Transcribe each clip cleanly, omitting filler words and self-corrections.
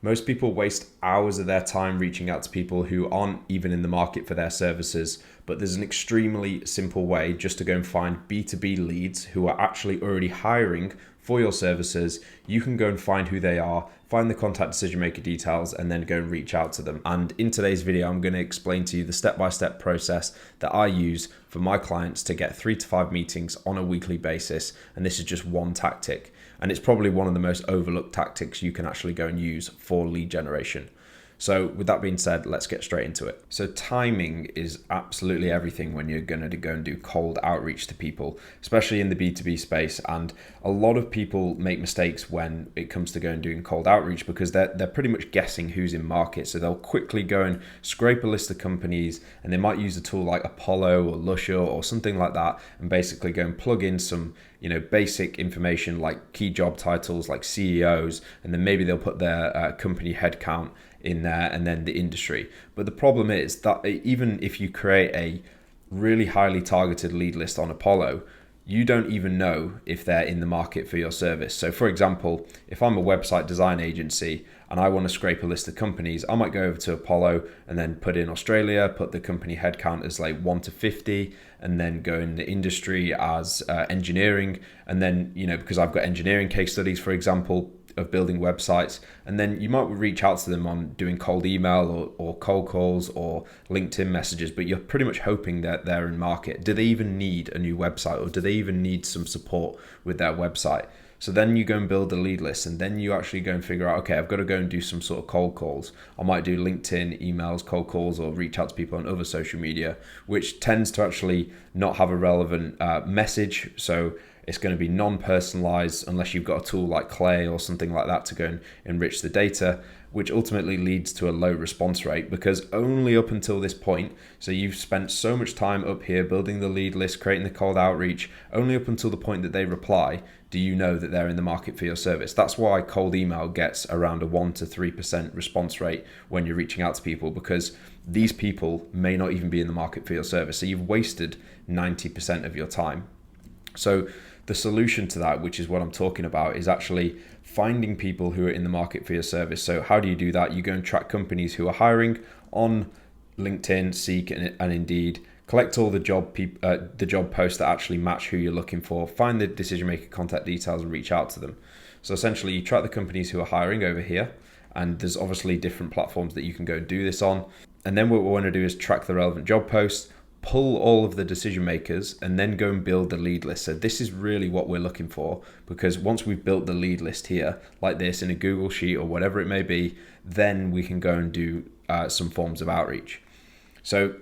Most people waste hours of their time reaching out to people who aren't even in the market for their services, but there's an extremely simple way just to go and find B2B leads who are actually already hiring for your services. You can go and find who they are, find the contact decision maker details, and then go and reach out to them. And in today's video, I'm going to explain to you the step-by-step process that I use for my clients to get 3 to 5 meetings on a weekly basis. And this is just one tactic. And it's probably one of the most overlooked tactics you can actually go and use for lead generation. So with that being said, let's get straight into it. So timing is absolutely everything when you're going to go and do cold outreach to people, especially in the B2B space. And a lot of people make mistakes when it comes to going doing cold outreach because they're pretty much guessing who's in market. So they'll quickly go and scrape a list of companies, and they might use a tool like Apollo or Lusher or something like that, and basically go and plug in some basic information like key job titles like CEOs, and then maybe they'll put their company headcount in there and then the industry. But the problem is that even if you create a really highly targeted lead list on Apollo, you don't even know if they're in the market for your service. So for example, if I'm a website design agency and I want to scrape a list of companies, I might go over to Apollo and then put in Australia, put the company headcount as like 1 to 50, and then go in the industry as engineering. And then, because I've got engineering case studies, for example, of building websites, and then you might reach out to them on doing cold email or cold calls or LinkedIn messages, but you're pretty much hoping that they're in market. Do they even need a new website, or do they even need some support with their website? So then you go and build a lead list, and then you actually go and figure out, okay, I've got to go and do some sort of cold calls. I might do LinkedIn, emails, cold calls, or reach out to people on other social media, which tends to actually not have a relevant message. So it's going to be non-personalized unless you've got a tool like Clay or something like that to go and enrich the data, which ultimately leads to a low response rate, because only up until this point, so you've spent so much time up here building the lead list, creating the cold outreach, only up until the point that they reply do you know that they're in the market for your service. That's why cold email gets around a 1 to 3% response rate when you're reaching out to people, because these people may not even be in the market for your service. So you've wasted 90% of your time. So the solution to that, which is what I'm talking about, is actually finding people who are in the market for your service. So how do you do that? You go and track companies who are hiring on LinkedIn, Seek, and Indeed. Collect all the job posts that actually match who you're looking for. Find the decision maker contact details and reach out to them. So essentially, you track the companies who are hiring over here, and there's obviously different platforms that you can go and do this on. And then what we want to do is track the relevant job posts, pull all of the decision makers, and then go and build the lead list. So this is really what we're looking for, because once we've built the lead list here, like this in a Google Sheet or whatever it may be, then we can go and do some forms of outreach. So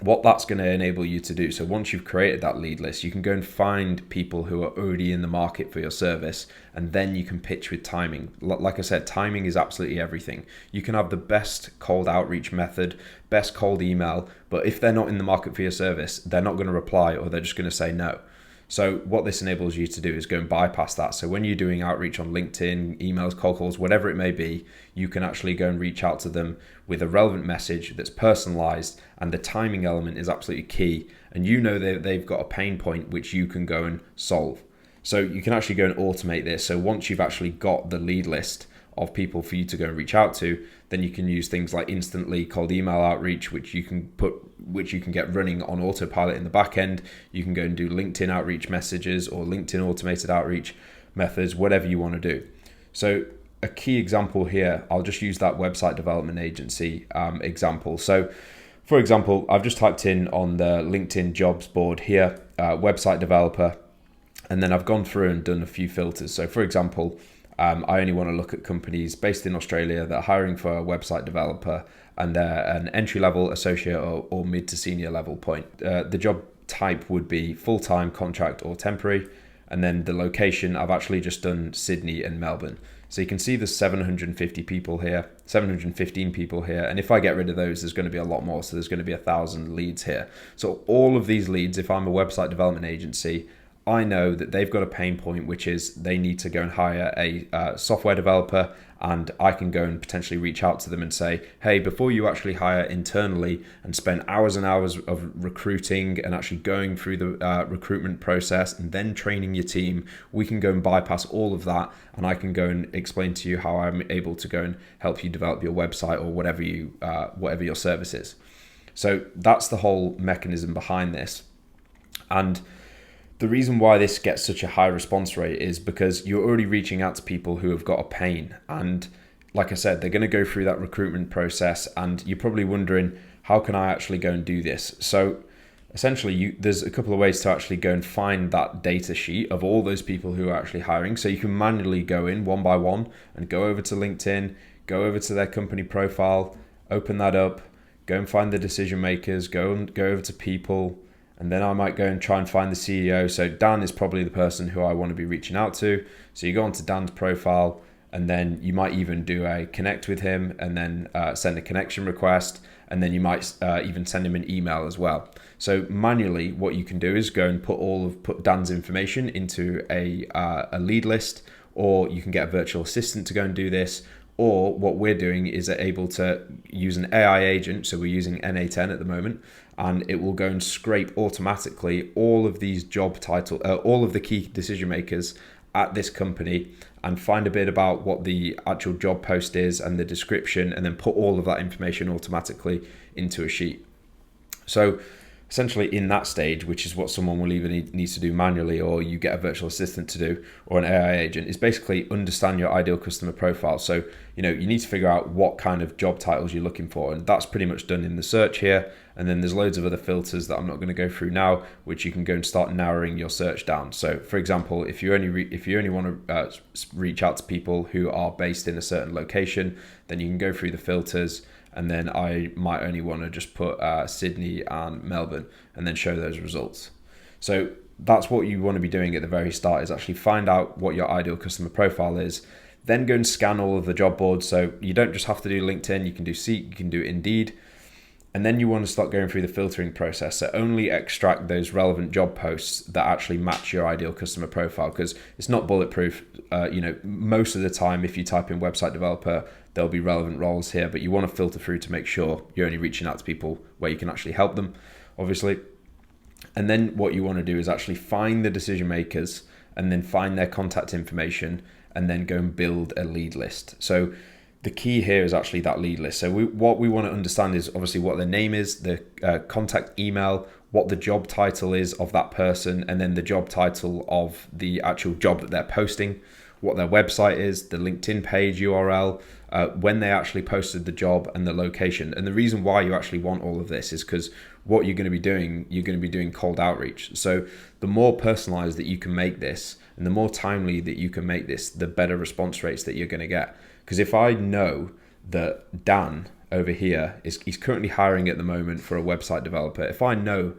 what that's going to enable you to do, so once you've created that lead list, you can go and find people who are already in the market for your service, and then you can pitch with timing. Like I said, timing is absolutely everything. You can have the best cold outreach method, best cold email, but if they're not in the market for your service, they're not going to reply, or they're just going to say no. So what this enables you to do is go and bypass that. So when you're doing outreach on LinkedIn, emails, cold calls, whatever it may be, you can actually go and reach out to them with a relevant message that's personalized, and the timing element is absolutely key. And they've got a pain point which you can go and solve. So you can actually go and automate this. So once you've actually got the lead list of people for you to go and reach out to, then you can use things like instantly cold email outreach, which you can get running on autopilot in the back end. You can go and do LinkedIn outreach messages or LinkedIn automated outreach methods, whatever you want to do. So a key example here, I'll just use that website development agency example. So for example, I've just typed in on the LinkedIn jobs board here, website developer, and then I've gone through and done a few filters. So for example, I only want to look at companies based in Australia that are hiring for a website developer, and they're an entry-level, associate, or mid to senior level point. The job type would be full-time, contract, or temporary. And then the location, I've actually just done Sydney and Melbourne. So you can see there's 750 people here, 715 people here. And if I get rid of those, there's going to be a lot more. So there's going to be 1,000 leads here. So all of these leads, if I'm a website development agency, I know that they've got a pain point, which is they need to go and hire a software developer and I can go and potentially reach out to them and say, hey, before you actually hire internally and spend hours and hours of recruiting and actually going through the recruitment process and then training your team, we can go and bypass all of that, and I can go and explain to you how I'm able to go and help you develop your website or whatever your service is. So that's the whole mechanism behind this. And the reason why this gets such a high response rate is because you're already reaching out to people who have got a pain. And like I said, they're going to go through that recruitment process, and you're probably wondering, how can I actually go and do this? So essentially, there's a couple of ways to actually go and find that data sheet of all those people who are actually hiring. So you can manually go in one by one and go over to LinkedIn, go over to their company profile, open that up, go and find the decision makers, go over to people, and then I might go and try and find the CEO. So Dan is probably the person who I want to be reaching out to. So you go onto Dan's profile, and then you might even do a connect with him, and then send a connection request, and then you might even send him an email as well. So manually, what you can do is go and put Dan's information into a lead list, or you can get a virtual assistant to go and do this. Or what we're doing is able to use an AI agent. So we're using NA10 at the moment, and it will go and scrape automatically all of these all of the key decision makers at this company, and find a bit about what the actual job post is and the description, and then put all of that information automatically into a sheet. So essentially in that stage, which is what someone will either needs to do manually, or you get a virtual assistant to do, or an AI agent, is basically understand your ideal customer profile. So, you need to figure out what kind of job titles you're looking for. And that's pretty much done in the search here. And then there's loads of other filters that I'm not going to go through now, which you can go and start narrowing your search down. So for example, if you only want to reach out to people who are based in a certain location, then you can go through the filters. And then I might only want to just put Sydney and Melbourne, and then show those results. So that's what you want to be doing at the very start, is actually find out what your ideal customer profile is, then go and scan all of the job boards. So you don't just have to do LinkedIn, you can do Seek, you can do Indeed. And then you want to start going through the filtering process. So only extract those relevant job posts that actually match your ideal customer profile, because it's not bulletproof. Most of the time, if you type in website developer, there'll be relevant roles here, but you want to filter through to make sure you're only reaching out to people where you can actually help them, obviously. And then what you want to do is actually find the decision makers, and then find their contact information, and then go and build a lead list. So the key here is actually that lead list. So what we want to understand is obviously what their name is, the contact email, what the job title is of that person, and then the job title of the actual job that they're posting, what their website is, the LinkedIn page URL, when they actually posted the job, and the location. And the reason why you actually want all of this is because what you're going to be doing cold outreach. So the more personalized that you can make this, and the more timely that you can make this, the better response rates that you're going to get. Because if I know that Dan over here he's currently hiring at the moment for a website developer, if I know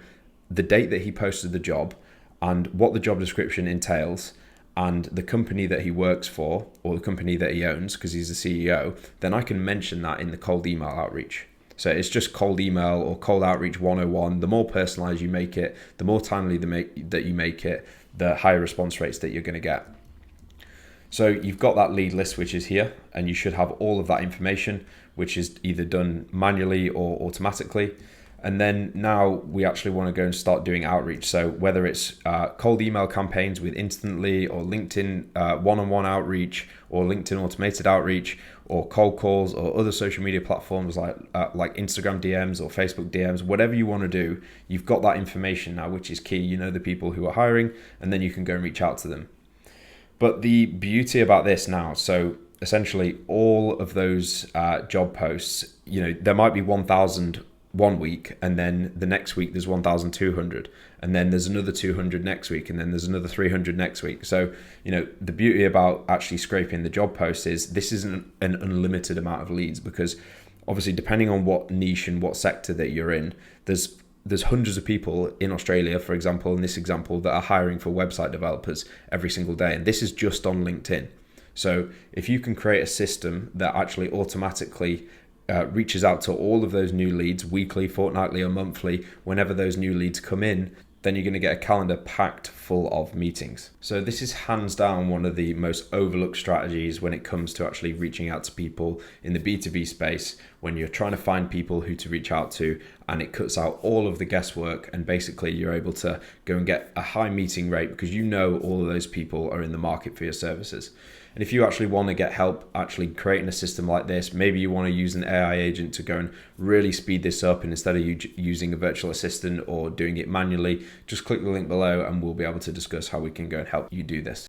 the date that he posted the job, and what the job description entails, and the company that he works for, or the company that he owns, because he's the CEO, then I can mention that in the cold email outreach. So it's just cold email or cold outreach 101. The more personalized you make it, the more timely that you make it, the higher response rates that you're going to get. So you've got that lead list, which is here, and you should have all of that information, which is either done manually or automatically. And then now we actually want to go and start doing outreach. So whether it's cold email campaigns with Instantly, or LinkedIn one-on-one outreach, or LinkedIn automated outreach, or cold calls, or other social media platforms like Instagram DMs or Facebook DMs, whatever you want to do, you've got that information now, which is key. You know the people who are hiring, and then you can go and reach out to them. But the beauty about this now, so essentially all of those job posts, there might be 1,000 one week, and then the next week there's 1,200, and then there's another 200 next week, and then there's another 300 next week. So the beauty about actually scraping the job posts is this isn't an unlimited amount of leads, because obviously depending on what niche and what sector that you're in, there's hundreds of people in Australia, for example, in this example, that are hiring for website developers every single day, and this is just on LinkedIn. So if you can create a system that actually automatically reaches out to all of those new leads weekly, fortnightly, or monthly, whenever those new leads come in, then you're going to get a calendar packed full of meetings. So this is hands down one of the most overlooked strategies when it comes to actually reaching out to people in the B2B space, when you're trying to find people who to reach out to, and it cuts out all of the guesswork, and basically you're able to go and get a high meeting rate because you know all of those people are in the market for your services. And if you actually want to get help actually creating a system like this, maybe you want to use an AI agent to go and really speed this up, and instead of you using a virtual assistant or doing it manually, just click the link below and we'll be able to discuss how we can go and help you do this.